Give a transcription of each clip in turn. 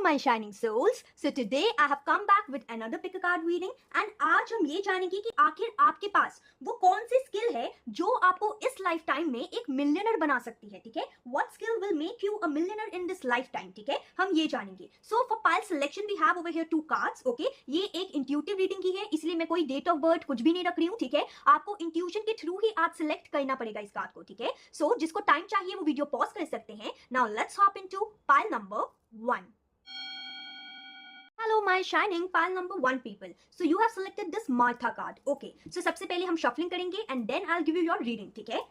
Hello my shining souls. So today I have come back with another pick a card reading and आज हम ये जानेंगे कि आखिर आपके पास वो कौन सी स्किल है जो आपको इस लाइफ टाइम में एक मिलियनर बना सकती है, ठीक है? What skill will make you a millionaire in this lifetime, ठीक है? हम ये जानेंगे. So for pile selection we have over here two cards, okay? ये एक intuitive reading की है, इसलिए मैं कोई date of birth कुछ भी नहीं रख रही हूँ, ठीक है? आपको intuition के थ्रू ही आज select करना पड़ेगा इस कार्ड को, ठीक है? So जिसको टाइम चाहिए वो वीडियो पॉज कर सकते हैं. Now let's hop into pile number 1. Hello my shining pile number 1 people. So you have selected this Martha card. Okay. So सबसे पहले हम shuffling करेंगे and then I'll give you your reading, ठीक है?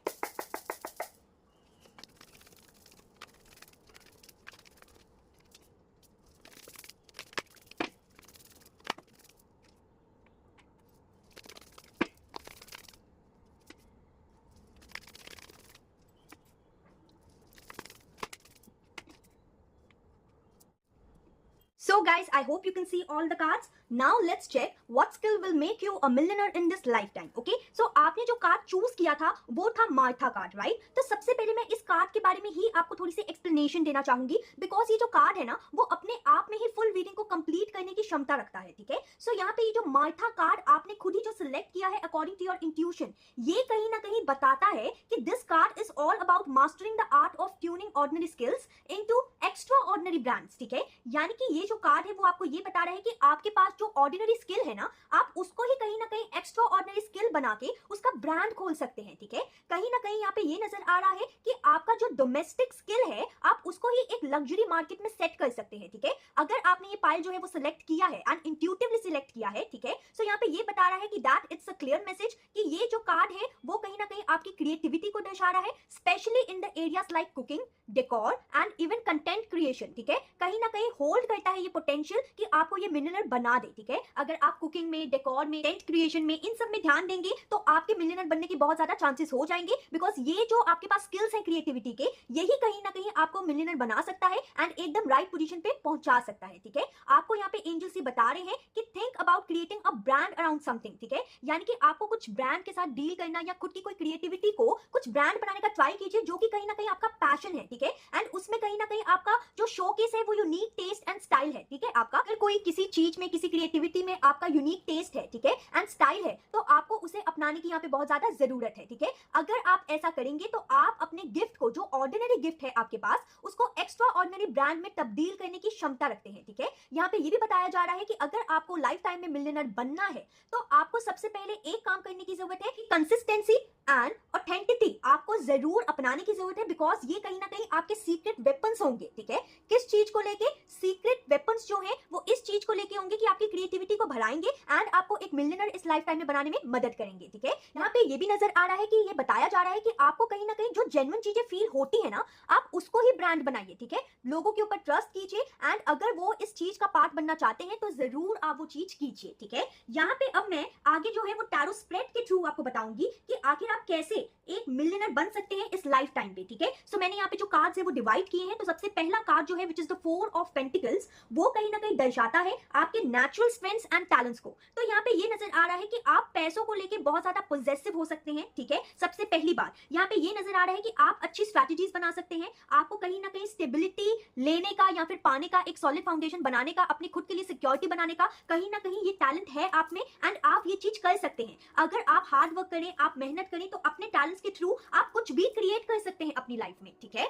So guys, I hope you can see all the cards. Now let's check what skill will make you a millionaire in this lifetime. Okay? So आपने जो card choose किया था वो था Martha card, right? तो सबसे पहले मैं इस कार्ड के बारे में ही आपको थोड़ी सी एक्सप्लेनेशन देना चाहूंगी बिकॉज ये जो कार्ड है ना वो अपने आप में ही फुल रीडिंग को कंप्लीट करने की क्षमता रखता है, ठीक है? सो यहाँ पे ये जो मार्था कार्ड आपने खुद ही जो सिलेक्ट किया है अकॉर्डिंग टू योर इंट्यूशन, ये कहीं ना कहीं बताता है कि this card is all about mastering the art of tuning ordinary skills into extra ordinary brands, ठीक है? यानी कि ये जो कार्ड है वो आपको ये बता रहा है कि आपके पास जो ऑर्डिनरी स्किल है ना आप उसको ही कहीं ना कहीं एक्स्ट्रा ऑर्डिनरी स्किल बना के उसका ब्रांड खोल सकते हैं, ठीक है? कहीं ना कहीं यहाँ पे ये नजर आ रहा है कि आपका जो डोमेस्टिक स्किल है आप उसको ही एक लग्जरी मार्केट में सेट कर सकते हैं, ठीक है? अगर आपने ये पाइल जो है वो सिलेक्ट किया है एंड इंट्यूटिवली सिलेक्ट किया है, ठीक है? सो यहाँ पे ये बता रहा है कि that it's a clear message कि ये जो कार्ड है वो कहीं ना कहीं आपकी क्रिएटिविटी को दर्शा रहा है, specially in the areas like cooking, decor and even content creation, ठीक है? कहीं ना कहीं होल्ड करता है ये पोटेंशियल कि आपको ये मिलियनर बना दे, ठीक है? अगर आप कुकिंग में, डेकोर में, टेंट क्रिएशन में इन सब में ध्यान देंगे तो आपके मिलियनर बनने के बहुत ज्यादा चांसेस हो जाएंगे बिकॉज ये जो आपके पास स्किल्स हैं क्रिएटिविटी के यही कहीं ना कहीं आपको मिलियनर बना सकता है एंड एकदम राइट पोजीशन पे पहुंचा सकता है, ठीक है? आपको यहाँ पे एंजल्स ही बता रहे हैं कि think about creating a brand around something, ठीक है? यानी कि आपको कुछ ब्रांड के साथ डील करना या खुद की कोई क्रिएटिविटी को कुछ ब्रांड बनाने का ट्राई कीजिए जो कि कहीं ना कहीं आपका पैशन है, ठीक है? एंड उसमें कहीं ना कहीं आपका जो शोकेस है वो यूनिक टेस्ट एंड स्टाइल है, ठीक है? आपका अगर कोई किसी चीज में, किसी क्रिएटिविटी में आपका यूनिक टेस्ट है, ठीक है, एंड स्टाइल है तो आपको उसे अपनाने की यहाँ पे बहुत ज्यादा जरूरत है, ठीक है? अगर आप ऐसा करेंगे तो आप अपने गिफ्ट को, जो ऑर्डिनरी गिफ्ट है आपके पास, उसको एक्स्ट्रा ऑर्डिनरी ब्रांड में तब्दील करने की क्षमता रखते हैं, ठीक है? यहाँ पे ये भी बताया जा रहा है कि अगर आपको लाइफ टाइम में मिलियनर बनना है तो आपको सबसे पहले एक काम करने की जरूरत है कि कंसिस्टेंसी एंड ऑथेंटिसिटी आपको जरूर अपनाने की जरूरत है बिकॉज ये कहीं ना कहीं आपके सीक्रेट वेपन्स होंगे, ठीक है? किस चीज को लेके? सीक्रेट वेपन्स जो है वो इस चीज को लेके होंगे कि आपकी क्रिएटिविटी को बढ़ाएंगे एंड आपको एक मिलियनर इस लाइफ टाइम में बनाने में मदद करेंगे, ठीक है? यहाँ पे ये भी नजर आ रहा है कि ये बताया जा रहा है कि आपको कहीं ना कहीं जो जेन्युइन चीजें फील होती है ना आप उसको ही ब्रांड बनाइए, ठीक है? लोगों के ऊपर ट्रस्ट कीजिए एंड अगर वो इस चीज का पार्ट बनना चाहते हैं तो जरूर आप वो चीज कीजिए, ठीक है? यहाँ पे अब मैं आगे जो है वो टैरो स्प्रेड के थ्रू आपको बताऊंगी कि आखिर आप कैसे एक मिलियनर बन सकते हैं इस लाइफ टाइम पे, ठीक है? सो मैंने यहाँ पे जो कार्ड्स है वो डिवाइड किए हैं. तो सबसे पहला कार्ड जो है which is the 4 of pentacles, वो कहीं ना कहीं दर्शाता है आपके नेचुरल स्ट्रेंथ्स एंड टैलेंट्स को. तो यहाँ पे ये नजर आ रहा है कि आप पैसों को लेके बहुत ज्यादा पॉजेसिव हो सकते हैं, ठीक है? सबसे पहली बात यहाँ पे ये नजर आ रहा है कि आप अच्छी स्ट्रैटेजीज बना सकते हैं. आपको कहीं ना कहीं स्टेबिलिटी लेने का या फिर पाने का, एक सॉलिड फाउंडेशन बनाने का, अपने खुद के लिए सिक्योरिटी बनाने का कहीं ना कहीं ये टैलेंट है आप में एंड आप ये चीज कर सकते हैं. अगर आप हार्ड वर्क करें, आप मेहनत करें तो अपने टैलेंट्स के थ्रू आप कुछ भी क्रिएट कर सकते हैं अपनी लाइफ में, ठीक है?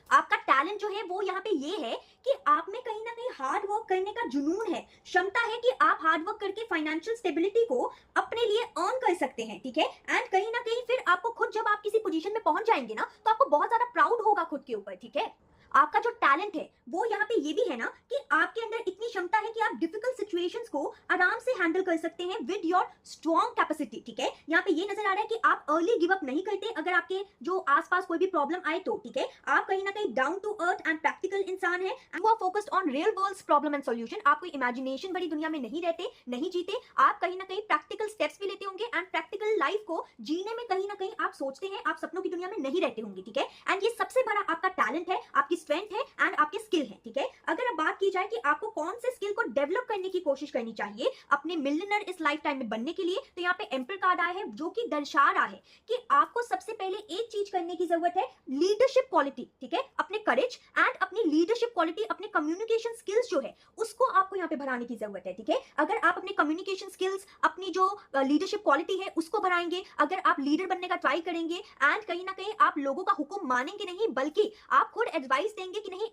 आपका टैलेंट जो है वो यहाँ पे ये है कि आप में कहीं ना कहीं हार्ड वर्क करने का जुनून है, क्षमता है कि आप हार्ड वर्क करके फाइनेंशियल स्टेबिलिटी को अपने लिए अर्न कर सकते हैं, ठीक है? एंड कहीं ना कहीं फिर आपको खुद जब आप किसी पोजीशन में पहुंच जाएंगे ना तो आपको बहुत ज्यादा प्राउड होगा खुद के ऊपर, ठीक है? आपका जो टैलेंट है वो यहाँ पे ये भी है ना कि आपके अंदर इतनी क्षमता है कि आप डिफिकल्ट सिचुएशंस को आराम से हैंडल कर सकते हैं विद योर स्ट्रॉन्ग कैपेसिटी, ठीक है? यहाँ पे ये नजर आ रहा है कि आप अर्ली गिव अप नहीं करते अगर आपके जो आसपास कोई भी प्रॉब्लम आए तो, ठीक है? आप कहीं ना कहीं down to earth and practical इंसान है and you are focused on real world problem and solution. आप कोई इमेजिनेशन भरी दुनिया में नहीं रहते, नहीं जीते. आप कहीं ना कहीं प्रैक्टिकल स्टेप्स भी लेते होंगे एंड प्रैक्टिकल लाइफ को जीने में कहीं ना कहीं आप सोचते हैं, आप सपनों की दुनिया में नहीं रहते होंगे, ठीक है? एंड ये सबसे बड़ा आपका टैलेंट है, आपकी स्ट्रेंथ है एंड आपके स्किल है, ठीक है। अगर अब बात की जाए कि आपको कौन से स्किल को डेवलप करने की कोशिश करनी चाहिए अपने मिलियनर इस लाइफ टाइम में बनने के लिए, तो यहाँ पे एम्पर कार्ड आया है जो कि दर्शा रहा है कि आपको सबसे पहले एक चीज करने की जरूरत है, लीडरशिप क्वालिटी, ठीक है। अपने करेज एंड अपनी लीडरशिप क्वालिटी, अपने कम्युनिकेशन स्किल्स जो है उसको आपको यहाँ पे बढ़ाने की जरूरत है, ठीक है। अगर आप अपने कम्युनिकेशन स्किल्स, अपनी जो लीडरशिप क्वालिटी है उसको बढ़ाएंगे, अगर आप लीडर बनने का ट्राई करेंगे एंड कहीं ना कहीं आप लोगों का हुक्म मानेंगे नहीं बल्कि आप खुद एडवाइस देंगे कि नहीं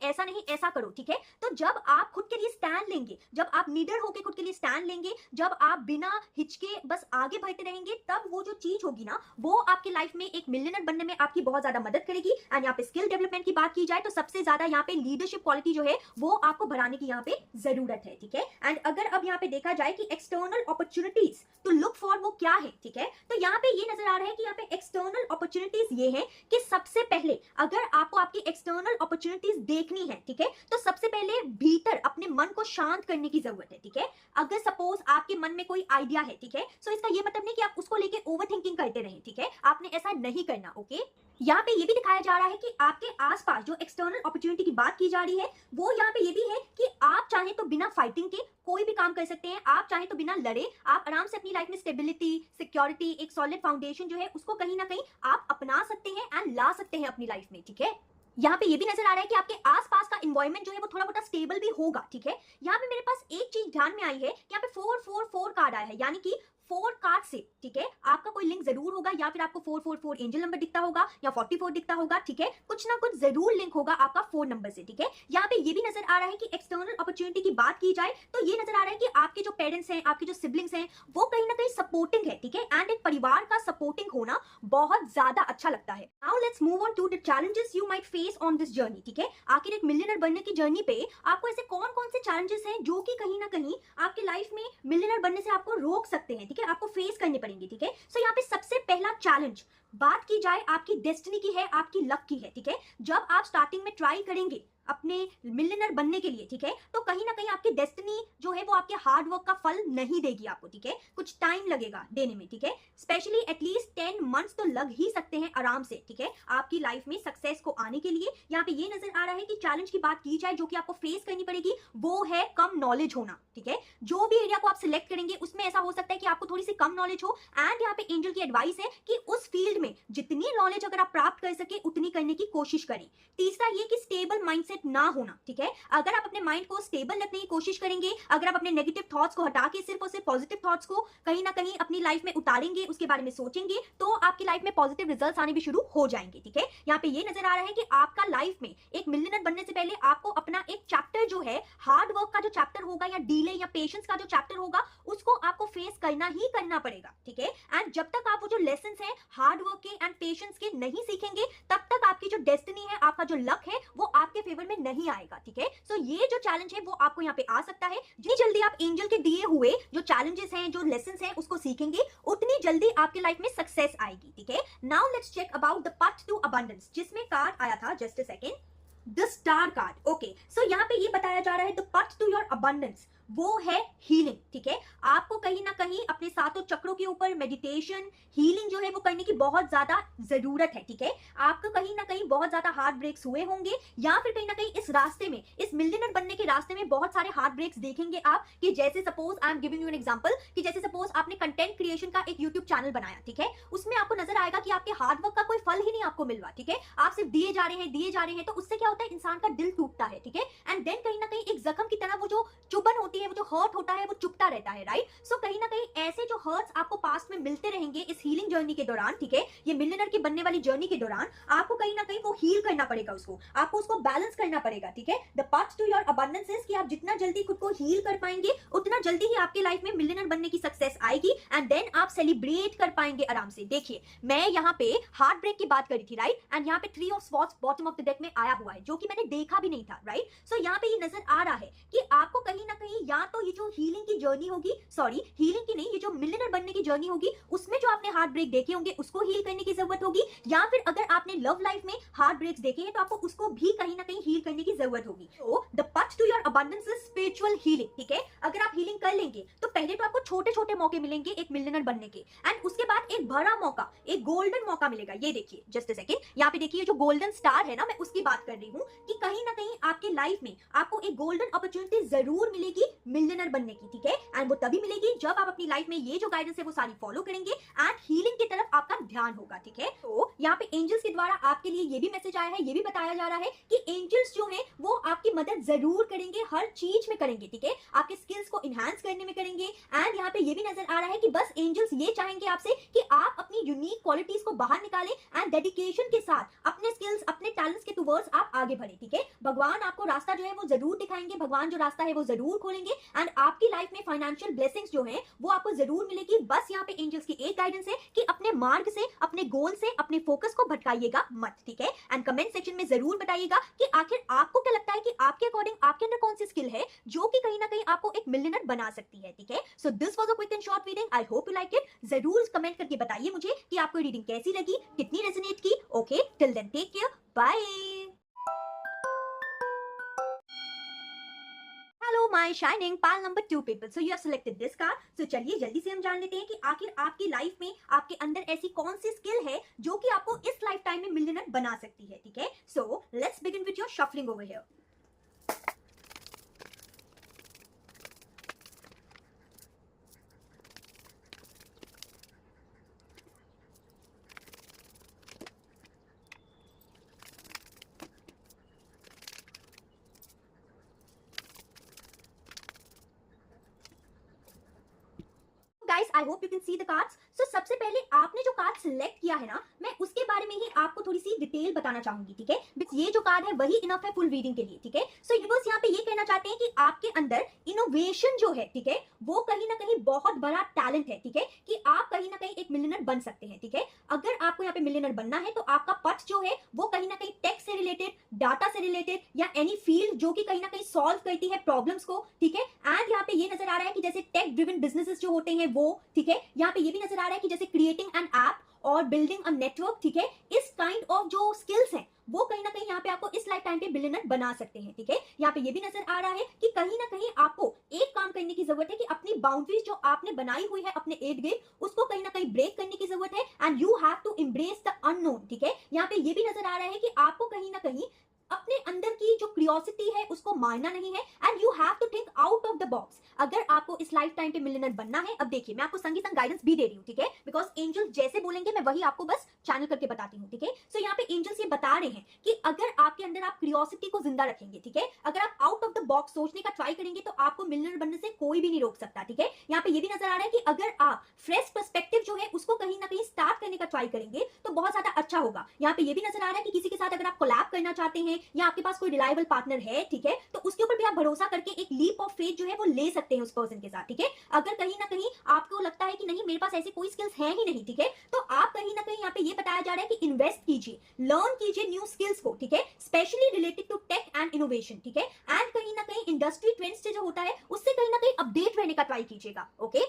ऐसा करो, ठीक है। तो जब आप खुद के लिए स्टैंड लेंगे, जब आप लीडर होकर खुद के लिए स्टैंड लेंगे, जब आप बिना हिचके बस आगे बढ़ते रहेंगे, तब वो जो चीज होगी ना वो आपकी लाइफ में एक मिलियनर बनने में आपकी बहुत ज्यादा मदद करेगी। एंड यहाँ पे स्किल डेवलपमेंट की बात की जाए तो सबसे ज्यादा यहाँ पे लीडरशिप क्वालिटी जो है वो आपको बढ़ाने की यहाँ पे जरूरत है, ठीक है। एंड अगर अब यहाँ पे देखा जाए कि एक्सटर्नल अपॉर्चुनिटीज तो लुक फॉर वो क्या है, ठीक है। तो यहाँ पे ये नजर आ रहा है कि यहाँ पे एक्सटर्नल अपॉर्चुनिटीज ये है कि सबसे पहले अगर आपको आपकी एक्सटर्नल अपॉर्चुनिटीज देखनी है, ठीक है, तो सबसे पहले भीतर अपने मन को शांत करने की जरूरत है, ठीक है। अगर सपोज आपके मन में कोई आइडिया है, ठीक है, सो इसका ये मतलब नहीं कि आप उसको लेके ओवरथिंकिंग करते रहें, ठीक है, आपने ऐसा नहीं करना, ओके। यहाँ पे ये भी दिखाया जा रहा है कि आपके आसपास जो एक्सटर्नल अपॉर्चुनिटी की बात की जा रही है वो यहाँ पे ये भी है कि आप चाहें तो बिना फाइटिंग के कोई भी काम कर सकते हैं, आप चाहें तो बिना लड़े आप आराम से अपनी लाइफ में स्टेबिलिटी, सिक्योरिटी, एक सॉलिड फाउंडेशन जो है उसको कहीं ना कहीं आप अपना सकते हैं एंड ला सकते हैं अपनी लाइफ में, ठीक है। यहाँ पे ये भी नजर आ रहा है कि आपके आसपास का एनवायरनमेंट जो है वो थोड़ा बहुत स्टेबल भी होगा, ठीक है। यहाँ पे मेरे पास एक चीज ध्यान में आई है, यहाँ पे 444 कार्ड आया है, यानी कि 4 कार्ड से, ठीक है, आपका कोई लिंक जरूर होगा, या फिर आपको 444 एंजल नंबर दिखता होगा या 44 दिखता होगा, ठीक है, कुछ ना कुछ जरूर लिंक होगा आपका 4 नंबर से, ठीक है। यहाँ पे ये भी नजर आ रहा है कि एक्सटर्नल अपॉर्चुनिटी की बात की जाए तो ये नजर आ रहा है कि आपके जो पेरेंट्स हैं, आपके जो सिबलिंग्स हैं वो कहीं ना कहीं सपोर्टिंग है, ठीक है। एंड एक परिवार का सपोर्टिंग होना बहुत ज्यादा अच्छा लगता है। Now let's move on to the challenges you might face on this journey, ठीक है। आखिर एक मिलियनर बनने की जर्नी पे आपको ऐसे कौन कौन से चैलेंजेस हैं जो कि कहीं ना कहीं आपके लाइफ में मिलियनर बनने से आपको रोक सकते हैं, ठीक है, आपको फेस करने पड़ेंगे, ठीक है। सो यहाँ पे सबसे पहला चैलेंज बात की जाए आपकी डेस्टिनी की है, आपकी लक की है, ठीक है। जब आप स्टार्टिंग में ट्राई करेंगे अपने मिलियनर बनने के लिए, ठीक है, तो कहीं ना कहीं आपकी डेस्टिनी जो है वो आपके हार्ड वर्क का फल नहीं देगी आपको, ठीक है, कुछ टाइम लगेगा देने में, ठीक है। स्पेशली एटलीस्ट 10 मंथ्स तो लग ही सकते हैं आराम से, ठीक है, आपकी लाइफ में सक्सेस को आने के लिए। यहाँ पे ये नजर आ रहा है कि चैलेंज की बात की जाए जो कि आपको फेस करनी पड़ेगी वो है कम नॉलेज होना, ठीक है। जो भी एरिया को आप सिलेक्ट करेंगे उसमें ऐसा हो सकता है कि आपको थोड़ी सी कम नॉलेज हो, एंड यहाँ पे एंजल की एडवाइस है कि उस फील्ड में जितनी नॉलेज अगर आप प्राप्त कर सके उतनी करने की कोशिश करें। तीसरा ये कि स्टेबल माइंडसेट ना होना, ठीक है। अगर आप अपने माइंड को स्टेबल रखने की कोशिश करेंगे, अगर आप अपने नेगेटिव थॉट्स को हटा के सिर्फ और सिर्फ पॉजिटिव थॉट्स को कहीं ना कहीं अपनी लाइफ में उतारेंगे, उसके बारे में सोचेंगे, तो आपकी लाइफ में पॉजिटिव रिजल्ट्स आने भी शुरू हो जाएंगे, ठीक है। यहाँ पे ये नजर आ रहा है कि आपका लाइफ में एक मिलियनर बनने से पहले आपको अपना एक चैप्टर जो है हार्ड वर्क का जो चैप्टर होगा या डीले या पेशेंस का जो चैप्टर होगा उसको आपको फेस करना ही करना पड़ेगा, ठीक है। एंड जब तक आप वो जो लेसन है हार्ड वर्क के एंड पेशेंस के नहीं सीखेंगे तब तक आपकी जो डेस्टिनी है, आपका जो लक है वो आपके फेवर में नहीं आएगा, ठीक है। सो ये जो चैलेंज है वो आपको यहाँ पे आ सकता है। जितनी जल्दी आप एंजल के दिए हुए जो चैलेंजेस हैं, जो लेसन्स हैं उसको सीखेंगे उतनी जल्दी आपके लाइफ में सक्सेस आएगी, ठीक है। Now let's check about the path to abundance, जिसमें कार्ड आया था just a second, the star card, okay. So यहाँ पे ये बताया जा रहा है the path to your abundance वो है हीलिंग, ठीक है। आपको कहीं ना कहीं अपने सातों चक्रों के ऊपर मेडिटेशन, हीलिंग जो है वो करने की बहुत ज्यादा जरूरत है, ठीक है। आपको कहीं ना कहीं बहुत ज्यादा हार्ट ब्रेक्स हुए होंगे, या फिर कहीं ना कहीं इस रास्ते में, इस मिलियनर बनने के रास्ते में बहुत सारे हार्ट ब्रेक्स देखेंगे आप, कि जैसे suppose I am giving you an example, कि जैसे सपोज आपने कंटेंट क्रिएशन का एक यूट्यूब चैनल बनाया, ठीक है, उसमें आपको नजर आएगा कि आपके हार्ड वर्क का कोई फल ही नहीं आपको मिल रहा, ठीक है, आप सिर्फ दिए जा रहे हैं, तो उससे क्या होता है, इंसान का दिल टूटता है, ठीक है। एंड देन कहीं ना कहीं एक जख्म की तरह वो जो चुभन होती है, वो जो हर्ट होता है वो चुभता रहता है, राइट। सो कहीं ना कहीं ऐसे जो हर्ट्स आपको पास्ट में मिलते रहेंगे इस हीलिंग जर्नी के दौरान, ठीक है, ये मिलियनर की बनने वाली जर्नी के दौरान आपको कहीं ना कहीं वो हील करना पड़ेगा, उसको आपको उसको बैलेंस करना पड़ेगा, ठीक है। The path to your abundance is कि आप जितना जल्दी खुद को हील कर पाएंगे उतना जल्दी ही आपके लाइफ में मिलियनर बनने की सक्सेस आएगी, एंड देन आप सेलिब्रेट कर पाएंगे आराम से। देखिए मैं यहाँ पे हार्ट ब्रेक की बात करी थी, राइट, एंड यहाँ पे 3 of swords bottom of the deck में आया हुआ है जो कि मैंने देखा भी नहीं था, राइट। सो यहाँ पे ये नजर आ रहा है कि आपको कहीं ना कहीं या तो ये जो हीलिंग की जर्नी होगी, सॉरी हीलिंग की नहीं, ये जो मिलियनर बनने की जर्नी होगी उसमें जो आपने हार्ट ब्रेक देखे होंगे उसको हील करने की जरूरत होगी, या फिर अगर आपने लव लाइफ में हार्ट ब्रेक्स देखे हैं तो आपको उसको भी कहीं ना कहीं हील करने की जरूरत होगी। तो the path to your abundance is spiritual healing, ठीक है। अगर आप हीलिंग कर लेंगे तो पहले तो आपको छोटे छोटे मौके मिलेंगे एक मिलियनर बनने के, एंड उसके बाद एक बड़ा मौका, एक गोल्डन मौका मिलेगा। ये देखिए जस्ट अ सेकंड, यहाँ पे देखिए जो गोल्डन स्टार है ना, मैं उसकी बात कर रही हूँ कि कहीं ना कहीं आपके लाइफ में आपको एक गोल्डन अपॉर्चुनिटी जरूर मिलेगी मिलियनर बनने की, ठीक है। एंड वो तभी मिलेगी जब आप अपनी लाइफ में ये जो गाइडेंस है वो सारी फॉलो करेंगे एंड हीलिंग की तरफ आपका ध्यान होगा, ठीक है। तो यहाँ पे एंजल्स के द्वारा आपके लिए ये भी मैसेज आया है, ये भी बताया जा रहा है कि एंजल्स जो है वो आपकी मदद जरूर करेंगे, हर चीज में करेंगे, ठीक है। आपके स्किल्स को इनहांस करने में करेंगे। एंड यहाँ पे ये भी नजर आ रहा है कि बस एंजल्स ये चाहेंगे आपसे कि आप अपनी यूनिक क्वालिटीज को बाहर निकालें एंड डेडिकेशन के साथ अपने स्किल्स, अपने टैलेंट्स के टुवर्ड्स आप आगे बढ़े, ठीक है। भगवान आपको रास्ता जो है वो जरूर दिखाएंगे, भगवान जो रास्ता है वो जरूर खोलेंगे एंड आपकी लाइफ में फाइनेंशियल ब्लेसिंग्स जो है वो आपको जरूर मिलेगी। बस यहाँ पे एंजल्स की एक गाइडेंस है कि अपने मार्ग से, अपने गोल से, अपने फोकस को भटकाइएगा मत, ठीक है। एंड कमेंट सेक्शन में जरूर बताइएगा कि आखिर आपको क्या लगता है कि आपके अकॉर्डिंग आपके अंदर कौन सी स्किल है जो कि कहीं ना कहीं आपको एक मिलियनर बना सकती है, ठीक है। So this was a quick and short reading, I hope you like it. जरूर कमेंट करके बताइए मुझे कि आपको रीडिंग कैसी लगी, कितनी रेजोनेट की। Okay, till then take care, bye. Hello my shining pal number 2 people, so you have selected this card. सो चलिए जल्दी से हम जान लेते हैं कि आखिर आपकी लाइफ में आपके अंदर ऐसी कौन सी स्किल है जो कि आपको इस लाइफ टाइम में मिलियनर बना सकती है, ठीक है। So let's begin with your shuffling over here. Guys I hope you can see the cards. सो सबसे पहले आपने जो कार्ड सिलेक्ट किया है ना, मैं उसके बारे में ही आपको थोड़ी सी डिटेल बताना चाहूंगी, ठीक है। ये जो कार्ड है वही इनफ है फुल रीडिंग के लिए, ठीक है। सो यूनिवर्स यहाँ पे ये कहना चाहते हैं कि आपके अंदर इनोवेशन जो है, ठीक है, वो कहीं ना कहीं बहुत बड़ा टैलेंट है, ठीक है, कि आप कहीं ना कहीं एक मिलियनर बन सकते हैं, ठीक है। अगर आपको यहाँ पे मिलियनर बनना है तो आपका पथ जो है वो कहीं ना कहीं टेक से रिलेटेड, डाटा से रिलेटेड या एनी फील्ड जो कि कहीं ना कहीं सॉल्व करती है प्रॉब्लम्स को, ठीक है। एंड यहाँ पे ये नजर आ रहा है कि जैसे टेक ड्रिवन बिजनेसेस जो होते हैं वो, ठीक है। यहाँ पे ये भी नजर आ रहा है कि जैसे क्रिएटिंग एन ऐप और बिल्डिंग अ नेटवर्क, ठीक है, इस काइंड ऑफ जो स्किल्स हैं वो कहीं ना कहीं यहाँ पे आपको इस लाइफ टाइम पे बिलियनर बना सकते हैं, ठीक है। यहाँ पे ये भी नजर आ रहा है कि कहीं ना कहीं आपको एक काम करने की जरूरत है कि अपनी बाउंड्रीज जो आपने बनाई हुई है अपने इर्द गिर्द उसको कहीं ना कहीं ब्रेक करने की जरूरत है and you have to embrace the unknown, ठीक है। यहाँ पे ये भी नजर आ रहा है कि आपको कहीं ना कहीं अपने अंदर की जो क्यूरियोसिटी है उसको मारना नहीं है and you have to think out of the box अगर आपको इस लाइफ टाइम पे मिलियनर बनना है। अब देखिए मैं आपको संगी संग गाइडेंस भी दे रही हूँ, ठीक है, बिकॉज एंजल्स जैसे बोलेंगे मैं वही आपको बस चैनल करके बताती हूँ, ठीक है। सो यहाँ पे एंजल्स ये बता रहे हैं कि अगर आपके अंदर आप क्यूरियोसिटी को जिंदा रखेंगे, ठीक है, अगर आप आउट ऑफ द बॉक्स सोचने का ट्राई करेंगे तो आपको मिलियनर बनने से कोई भी नहीं रोक सकता, ठीक है। यहाँ पे ये भी नजर आ रहा है कि अगर आप फ्रेश पर्सपेक्टिव जो है उसको कहीं ना कहीं स्टार्ट करने का ट्राई करेंगे तो बहुत ज्यादा अच्छा होगा। यहाँ पे ये भी नजर आ रहा है कि किसी के साथ अगर आप कोलैब करना चाहते हैं या आपके पास कोई रिलायबल पार्टनर है, ठीक है, तो उसके ऊपर भी आप भरोसा करके एक लीप ऑफ फेथ जो है वो ले सकते हैं उस पर्सन के साथ, ठीक है। अगर कहीं ना कहीं आपको लगता है कि नहीं मेरे पास ऐसी कोई स्किल्स है ही नहीं, ठीक है, तो आप कहीं ना कहीं यहाँ पे ये बताया जा रहा है कि इन्वेस्ट कीजिए, लर्न कीजिए न्यू स्किल्स को, ठीक है, specially related to tech and innovation, ठीक है। एंड कहीं ना कहीं इंडस्ट्री ट्रेंड्स से जो होता है उससे कहीं ना कहीं अपडेट रहने का ट्राई कीजिएगा, ओके।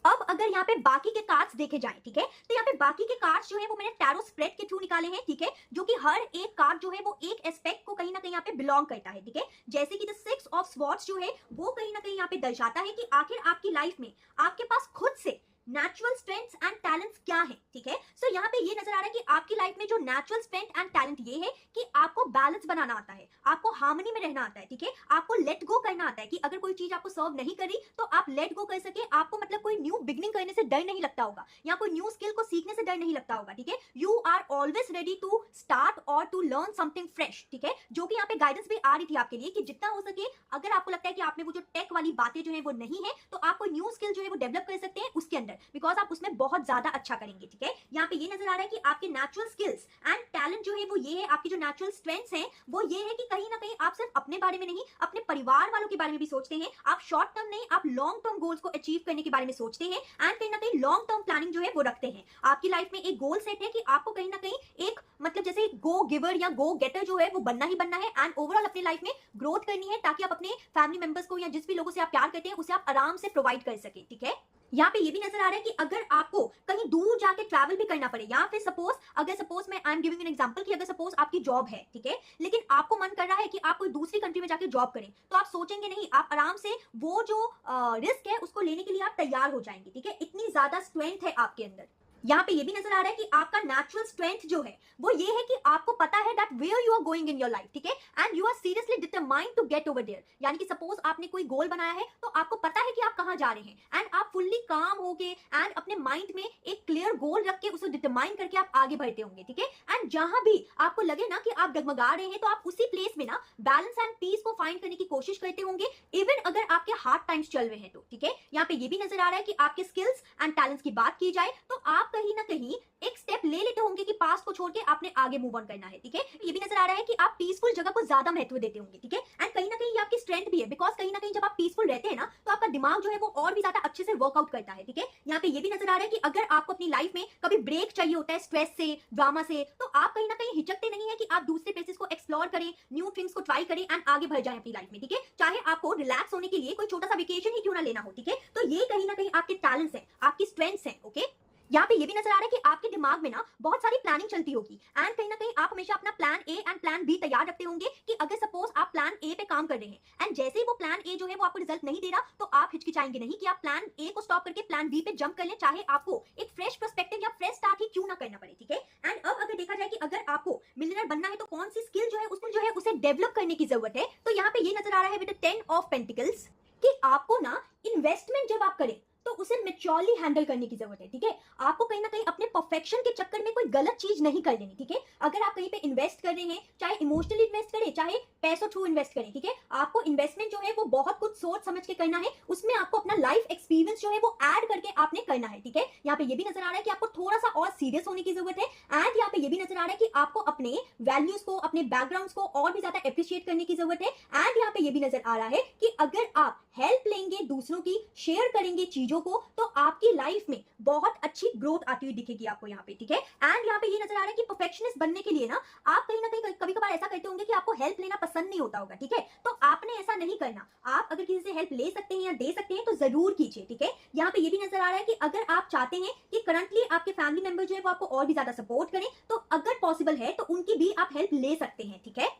अब अगर यहाँ पे बाकी के कार्ड्स देखे जाएं, ठीक है, तो यहाँ पे बाकी के कार्ड्स जो है वो मैंने टैरो स्प्रेड के थ्रू निकाले हैं, ठीक है, जो कि हर एक कार्ड जो है वो एक एस्पेक्ट को कहीं ना कहीं यहाँ पे बिलोंग करता है, ठीक है। जैसे कि द 6 ऑफ स्वॉर्ड्स जो है वो कहीं ना कहीं यहाँ पे दर्शाता है कि आखिर आपकी लाइफ में आपके पास खुद से नेचुरल स्ट्रेंथ्स एंड टैलेंट्स क्या है, ठीक है। सो यहाँ पे ये नजर आ रहा है कि आपकी लाइफ में जो नेचुरल स्ट्रेंथ एंड टैलेंट ये है कि आपको बैलेंस बनाना आता है, आपको हार्मनी में रहना आता है, ठीक है, आपको लेट गो करना आता है कि अगर कोई चीज आपको सर्व नहीं करी तो आप लेट गो कर सके, आपको मतलब कोई न्यू बिगनिंग करने से डर नहीं लगता होगा या कोई न्यू स्किल को सीखने से डर नहीं लगता होगा, ठीक है। You are always ready to start और टू लर्न समथिंग फ्रेश, ठीक है, जो कि यहाँ पे गाइडेंस भी आ रही थी आपके लिए कि जितना हो सके अगर आपको लगता है कि आप में वो जो टेक वाली बातें जो है वो नहीं है तो आप कोई न्यू स्किल जो है वो डेवलप कर सकते हैं उसके अंदर, बिकॉज आप उसमें बहुत ज्यादा अच्छा करेंगे, ठीक है। यहाँ पे ये नजर आ रहा है कि आपके नेचुरल स्किल्स एंड टैलेंट जो है वो ये है, आपकी जो नेचुरल स्ट्रेंथ्स हैं वो ये है कि कहीं ना कहीं आप सिर्फ अपने बारे में नहीं, अपने परिवार वालों के बारे में भी सोचते हैं। आप शॉर्ट टर्म नहीं, आप लॉन्ग टर्म गोल्स को अचीव करने के बारे में सोचते हैं एंड कहीं ना कहीं लॉन्ग टर्म प्लानिंग जो है वो रखते हैं। आपकी लाइफ में एक गोल सेट है कि आपको कहीं ना कहीं एक मतलब जैसे गो गिवर या गो गेटर जो है वो बनना ही बनना है एंड ओवरऑल अपनी लाइफ में ग्रोथ करनी है, ताकि आप अपने फैमिली मेंबर्स को या जिस भी लोगों से आप प्यार करते हैं उसे आप आराम से प्रोवाइड कर सके, ठीक है। यहाँ पे ये भी नजर आ रहा है कि अगर आपको कहीं दूर जाके ट्रैवल भी करना पड़े, या फिर सपोज मैं I am giving an example कि अगर सपोज आपकी जॉब है, ठीक है, लेकिन आपको मन कर रहा है कि आप कोई दूसरी कंट्री में जाके जॉब करें, तो आप सोचेंगे नहीं, आप आराम से वो जो रिस्क है उसको लेने के लिए आप तैयार हो जाएंगे, ठीक है। इतनी ज्यादा स्ट्रेंथ है आपके अंदर। यहाँ पे ये भी नजर आ रहा है कि आपका नेचुरल स्ट्रेंथ जो है वो ये है कि आपको पता है that where you are going in your life, ठीक है, and you are seriously determined to get over there. यानी कि सपोज आपने कोई गोल बनाया है तो आपको पता है कि आप कहाँ जा रहे हैं एंड आप फुल्ली काम होके एंड अपने माइंड में एक क्लियर गोल रख के उसे डिटरमाइन करके आप आगे बढ़ते होंगे, ठीक है। एंड जहां भी आपको लगे ना कि आप डगमगा रहे हैं तो आप उसी प्लेस में ना बैलेंस एंड पीस को फाइंड करने की कोशिश करते होंगे, इवन अगर आपके हार्ड टाइम्स चल रहे हैं तो, ठीक है। यहाँ पे ये भी नजर आ रहा है कि आपके स्किल्स एंड टैलेंट्स की बात की जाए तो आप कहीं ना कहीं एक स्टेप ले लेते होंगे कि पास्ट को छोड़ के आपने आगे मूव ऑन करना है, ठीक है। ये भी नजर आ रहा है कि आप पीसफुल जगह को ज्यादा महत्व देते होंगे, ठीक है, एंड कहीं ना कहीं ये आपकी स्ट्रेंथ भी है, बिकॉज कहीं ना कहीं जब आप पीसफुल रहते हैं ना तो आपका दिमाग जो है वो और भी ज्यादा अच्छे से वर्कआउट करता है, ठीक है। यहाँ पे ये भी नजर आ रहा है कि अगर आपको अपनी लाइफ में कभी ब्रेक चाहिए होता है स्ट्रेस से, ड्रामा से, तो आप कहीं ना कहीं हिचकते नहीं है कि आप दूसरे प्लेसेस को एक्सप्लोर करें, न्यू थिंग्स को ट्राई करें एंड आगे बढ़ जाए अपनी लाइफ में, ठीक है। चाहे आपको रिलैक्स होने के लिए कोई छोटा सा वेकेशन ही क्यों ना लेना हो, ठीक है, तो ये कहीं ना कहीं आपके टैलेंट्स हैं, आपकी स्ट्रेंथ्स हैं, ओके। यहाँ पे ये भी नजर आ रहा है कि आपके दिमाग में ना बहुत सारी प्लानिंग चलती होगी एंड कहीं ना कहीं आप हमेशा अपना plan A and plan B तैयार रखते होंगे कि अगर सपोज आप प्लान ए पे काम कर रहे हैं एंड जैसे ही वो प्लान ए जो है वो आपको रिजल्ट नहीं दे रहा तो आप हिचकिचाएंगे नहीं कि आप प्लान ए को स्टॉप करके प्लान बी पे जंप कर लें, चाहे आपको एक फ्रेश पर्सपेक्टिव या फ्रेश स्टार्ट ही क्यों ना करना पड़े, ठीक है। एंड अब अगर देखा जाए कि अगर आपको मिलियनर बनना है तो कौन सी स्किल जो है उसे डेवलप करने की जरूरत है, तो यहाँ पे ये नजर आ रहा है विद 10 ऑफ पेंटिकल्स कि आपको ना इन्वेस्टमेंट जब आप करें तो उसे मैच्योरली हैंडल करने की जरूरत है, ठीक है। आपको कहीं ना कहीं अपने परफेक्शन के चक्कर में कोई गलत चीज नहीं कर लेनी, ठीक है। अगर आप कहीं पे इन्वेस्ट कर रहे हैं, चाहे इमोशनली इन्वेस्ट करें चाहे पैसों थ्रू इन्वेस्ट करें, ठीक है, आपको इन्वेस्टमेंट जो है वो बहुत कुछ सोच समझ के करना है, उसमें आपको अपना लाइफ एक्सपीरियंस जो है वो ऐड करके आपने करना है, ठीक है। यहाँ पे ये भी नजर आ रहा है कि आपको थोड़ा सा और सीरियस होने की जरूरत है एंड यहाँ पे ये भी नजर आ रहा है कि आपको अपने वैल्यूज को, अपने बैकग्राउंड को और भी ज्यादा अप्रिशिएट करने की जरूरत है एंड यहाँ पे ये भी नजर आ रहा है कि अगर आप हेल्प लेंगे दूसरों की, शेयर करेंगे चीजों को, तो आपकी लाइफ में बहुत अच्छी ग्रोथ आती हुई दिखेगी आपको यहाँ पे, ठीक है। एंड यहाँ पे ये नजर आ रहा है कि परफेक्शनिस्ट बनने के लिए ना आप कहीं ना कहीं कभी कभार ऐसा करते होंगे कि आपको हेल्प लेना पसंद नहीं होता होगा, ठीक है, तो आपने ऐसा नहीं करना। आप अगर किसी से हेल्प ले सकते हैं या दे सकते हैं तो जरूर कीजिए, ठीक है। यहाँ पे ये भी नजर आ रहा है कि अगर आप चाहते हैं कि करंटली आपके फैमिली मेंबर जो है वो आपको और भी ज्यादा सपोर्ट करें, तो अगर पॉसिबल है तो उनकी भी आप हेल्प ले सकते हैं, ठीक है।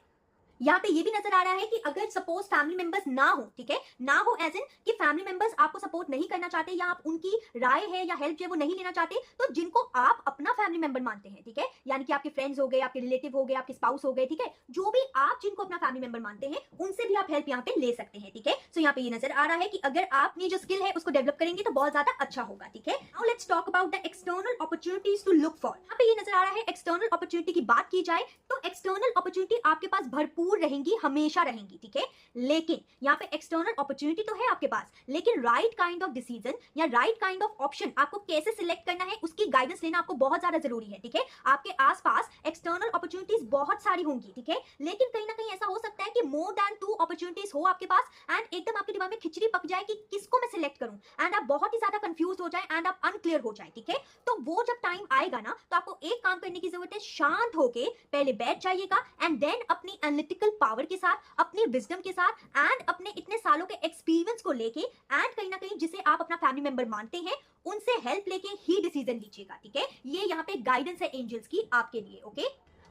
यहाँ पे ये भी नजर आ रहा है कि अगर सपोज फैमिली मेंबर्स ना हो, ठीक है, ना हो एज इन कि फैमिली मेंबर्स आपको सपोर्ट नहीं करना चाहते या आप उनकी राय है या हेल्प जो है वो नहीं लेना चाहते, तो जिनको आप अपना फैमिली मेंबर मानते हैं, ठीक है, यानी कि आपके फ्रेंड्स हो गए, आपके रिलेटिव हो गए, आपके स्पाउस हो गए, ठीक है, जो भी आप जिनको अपना फैमिली मेंबर मानते हैं उनसे भी आप हेल्प यहाँ पे ले सकते हैं, ठीक है। सो यहाँ पे ये नजर आ रहा है कि अगर आपने जो स्किल है उसको डेवलप करेंगे तो बहुत ज्यादा अच्छा होगा, ठीक है। Now let's talk about the external opportunities to look for. यहाँ पे ये नजर आ रहा है एक्सटर्नल अपॉर्चुनिटी की बात की जाए तो एक्सटर्नल अपॉर्चुनिटी आपके पास भरपूर रहेंगी, हमेशा रहेंगी, ठीक है। लेकिन यहाँ पे एक्सटर्नल अपॉर्चुनिटी तो है आपके पास, लेकिन राइट काइंड ऑफ डिसीजन या राइट काइंड ऑफ ऑप्शन आपको कैसे सिलेक्ट करना है उसकी गाइडेंस लेना आपको बहुत ज्यादा जरूरी है, ठीक है। आपके आसपास एक्सटर्नल अपॉर्चुनिटीज बहुत सारी होंगी, ठीक है, लेकिन कहीं ना कहीं ऐसा हो सकता है कि मोर देन 2 अपॉर्चुनिटीज हो आपके पास एंड एकदम आपके दिमाग में खिचड़ी पक जाए कि किसको मैं सिलेक्ट करूं एंड आप बहुत ही ज्यादा कंफ्यूज हो जाए एंड आप अनक्लियर हो जाए, ठीक है। तो वो जब टाइम आएगा ना तो आपको एक काम करने की जरूरत है, शांत होके पहले बैठ जाइएगा एंड देन अपनी एनालिटिकल पावर के साथ, अपनी विजडम के साथ एंड अपने इतने सालों के एक्सपीरियंस को लेके एंड कहीं ना कहीं जिसे आप अपना फैमिली मेंबर मानते हैं उनसे हेल्प लेके ही डिसीजन लीजिएगा, ठीक है। ये यहाँ पे गाइडेंस है एंजल्स की आपके लिए, ओके।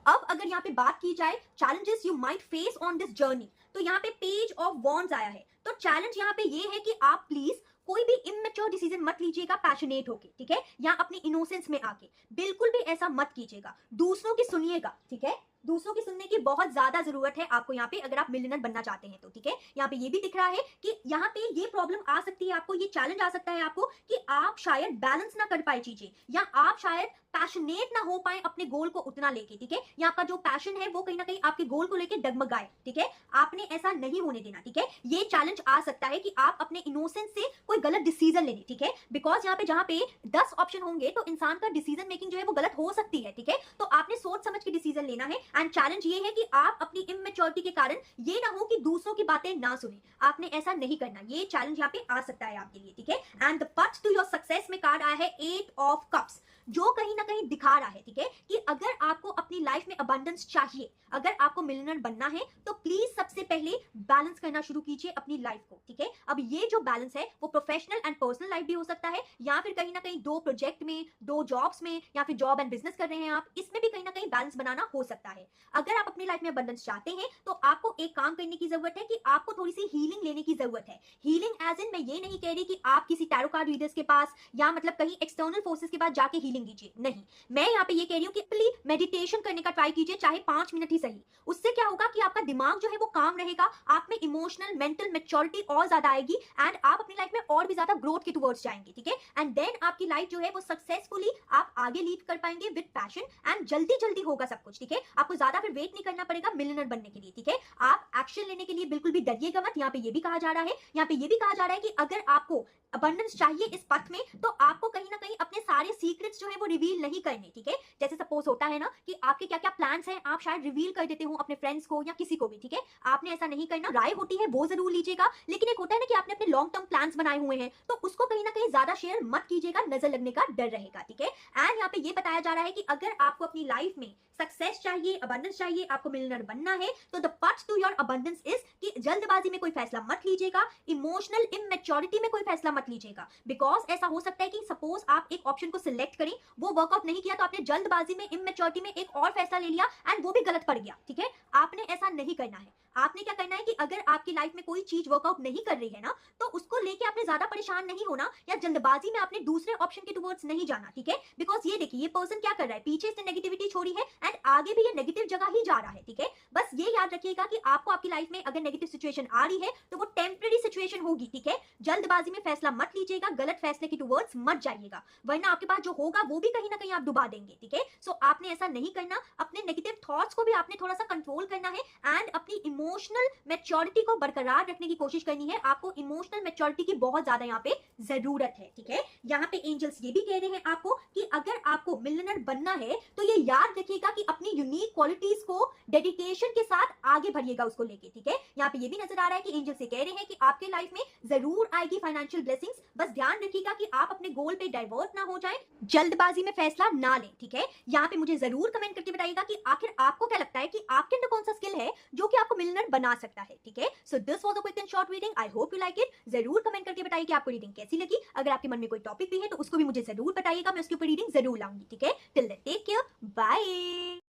अब अगर यहाँ पे बात की जाए challenges you might face on this journey, तो यहाँ पे पेज ऑफ वॉन्ड्स आया है, तो चैलेंज यहाँ पे ये है कि आप प्लीज कोई भी इमेच्योर डिसीजन मत लीजिएगा पैशनेट होके, ठीक है, या अपनी इनोसेंस में आके, बिल्कुल भी ऐसा मत कीजिएगा। दूसरों की सुनिएगा, ठीक है, दूसरों की सुनने की बहुत ज्यादा जरूरत है आपको यहाँ पे अगर आप मिलियनर बनना चाहते हैं तो, ठीक है। यहाँ पे ये भी दिख रहा है कि यहाँ पे ये प्रॉब्लम आ सकती है आपको, ये चैलेंज आ सकता है आपको कि आप शायद बैलेंस ना कर पाए चीजें या आप शायद पैशनेट ना हो पाए अपने गोल को उतना लेके, ठीक है, या आपका जो पैशन है वो कहीं ना कहीं आपके गोल को लेके डगमगाए, ठीक है, आपने ऐसा नहीं होने देना, ठीक है। ये चैलेंज आ सकता है कि आप अपने इनोसेंस से कोई गलत डिसीजन ले लें, ठीक है, बिकॉज यहाँ पे जहाँ पे 10 ऑप्शन होंगे तो इंसान का डिसीजन मेकिंग जो है वो गलत हो सकती है, ठीक है, तो आपने सोच समझ के डिसीजन लेना है। एंड चैलेंज ये है कि आप अपनी इमेच्योरिटी के कारण ये ना हो कि दूसरों की बातें ना सुने, आपने ऐसा नहीं करना। ये चैलेंज यहाँ पे आ सकता है आपके लिए, ठीक है। And the path to your success में कार्ड आया है 8 ऑफ कप्स, जो कहीं ना कहीं दिखा रहा है, ठीक है, कि अगर आपको अपनी लाइफ में अबंडेंस चाहिए, अगर आपको मिलियनर बनना है, तो प्लीज सबसे पहले बैलेंस करना शुरू कीजिए अपनी लाइफ को, ठीक है। अब ये जो बैलेंस है वो प्रोफेशनल एंड पर्सनल लाइफ भी हो सकता है, या फिर कहीं ना कहीं 2 प्रोजेक्ट में, 2 जॉब्स में, या फिर जॉब एंड बिजनेस कर रहे हैं आप, इसमें भी कहीं ना कहीं बैलेंस बनाना हो सकता है। अगर आप अपनी लाइफ में अबंडेंस चाहते हैं तो आपको एक काम करने की जरूरत है कि आपको थोड़ी सी हीलिंग लेने की जरूरत है। हीलिंग एज इन मैं ये नहीं कह रही कि आप किसी टैरो कार्ड रीडर्स के पास या मतलब कहीं एक्सटर्नल फोर्सेस के पास जाके हीलिंग लीजिए, नहीं, मैं यहाँ पे ये कह रही हूँ कि प्लीज मेडिटेशन करने का ट्राई कीजिए, चाहे 5 मिनट ही सही। उससे क्या होगा कि आपका दिमाग जो है वो काम रहेगा, आप में इमोशनल मेंटल मैच्योरिटी और ज्यादा आएगी, एंड आप अपनी लाइफ में और भी ज्यादा ग्रोथ के टुवर्ड्स जाएंगे, ठीक है। एंड देन आपकी लाइफ जो है वो सक्सेसफुली आप आगे लीड कर पाएंगे विद पैशन, एंड जल्दी जल्दी होगा सब कुछ, ठीक है। आपको ज्यादा फिर वेट नहीं करना पड़ेगा मिलियनर बनने के लिए, ठीक है। आप एक्शन लेने के लिए बिल्कुल भी डरिएगा मत। यहाँ पे ये भी कहा जा रहा है, यहाँ पे ये भी कहा जा रहा है कि अगर आपको अबंडेंस चाहिए इस पथ में, तो आपको कहीं ना कहीं अपने सारे सीक्रेट्स जो है वो रिवील नहीं करने, ठीक है। जैसे सपोज होता है ना कि आपके क्या क्या प्लान्स हैं आप शायद रिवील कर देते हो अपने फ्रेंड्स को या किसी को भी, ठीक है, आपने ऐसा नहीं करना। राय होती है वो जरूर लीजिएगा, लेकिन एक होता है ना कि आपने अपने लॉन्ग टर्म प्लान्स बनाए हुए हैं, तो उसको कहीं ना कहीं ज्यादा शेयर मत कीजिएगा, नजर लगने का डर रहेगा, ठीक है। एंड यहाँ पे ये बताया जा रहा है कि अगर आपको अपनी लाइफ में सक्सेस चाहिए, अबंडेंस चाहिए, आपको मिलियनर बनना है, तो the path to your abundance is कि जल्दबाजी में कोई फैसला मत लीजिएगा, इमोशनल इमेच्योरिटी में कोई फैसला मत लीजिएगा, बिकॉज ऐसा हो सकता है कि सपोज आप एक ऑप्शन को सिलेक्ट करें, वो वर्कआउट नहीं किया, तो आपने जल्दबाजी में इमेच्योरिटी में एक और फैसला ले लिया एंड वो भी गलत पड़ गया, ठीक है। आपने ऐसा नहीं करना है। आपने क्या करना है कि अगर आपकी लाइफ में कोई चीज वर्कआउट नहीं कर रही है ना, तो उसको लेके आपने ज्यादा परेशान नहीं होना, या जल्दबाजी में आपने दूसरे ऑप्शन के टुवर्ड्स नहीं जाना, ठीक है। बिकॉज ये देखिए ये पर्सन क्या कर रहा है, पीछे से नेगेटिविटी छोड़ी है एंड आगे भी ये नेगेटिव जगह ही जा रहा है, ठीक है। बस ये याद रखिएगा कि आपको आपकी लाइफ में अगर नेगेटिव सिचुएशन आ रही है तो वो टेम्परेरी सिचुएशन होगी, ठीक है। जल्दबाजी में फैसला मत लीजिएगा, गलत फैसले के टुवर्ड्स मत जाइएगा, वरना आपके पास जो होगा वो भी कहीं ना कहीं आप डुबा देंगे, ठीक है। सो आपने ऐसा नहीं करना, अपने नेगेटिव थॉट्स को भी आपने थोड़ा सा कंट्रोल करना है, एंड अपनी इमोशनल मैच्योरिटी को बरकरार रखने की कोशिश करनी है। आपको इमोशनल मैच्योरिटी की बहुत ज्यादा यहाँ पे जरूरत है, ठीक है। यहाँ पे एंजल्स ये भी कह रहे हैं आपको कि अगर आपको मिलियनर बनना है तो ये याद रखिएगा कि अपनी यूनिक क्वालिटीज को डेडिकेशन के साथ आगे बढ़िएगा उसको लेके, ठीक है। यहाँ पे ये भी नजर आ रहा है कि एंजल्स ये कह रहे हैं कि आपके लाइफ में जरूर आएगी फाइनेंशियल ब्लेसिंग्स, बस ध्यान रखिएगा कि आप अपने गोल पे डाइवर्ट ना हो जाए, जल्दबाजी में फैसला ना लें, ठीक है। यहाँ पे मुझे जरूर कमेंट करके बताइएगा कि आखिर आपको क्या लगता है कि आपके अंदर कौन सा स्किल है जो कि आपको मिलियनर बना सकता है, ठीक है। So this was a quick and short reading, I hope you like it. जरूर कमेंट करके बताइए कि आपको रीडिंग कैसी लगी। अगर आपके मन में कोई टॉपिक भी है तो उसको भी मुझे जरूर बताइएगा, मैं उसके ऊपर रीडिंग जरूर लाऊंगी, ठीक है। Till then take care, bye.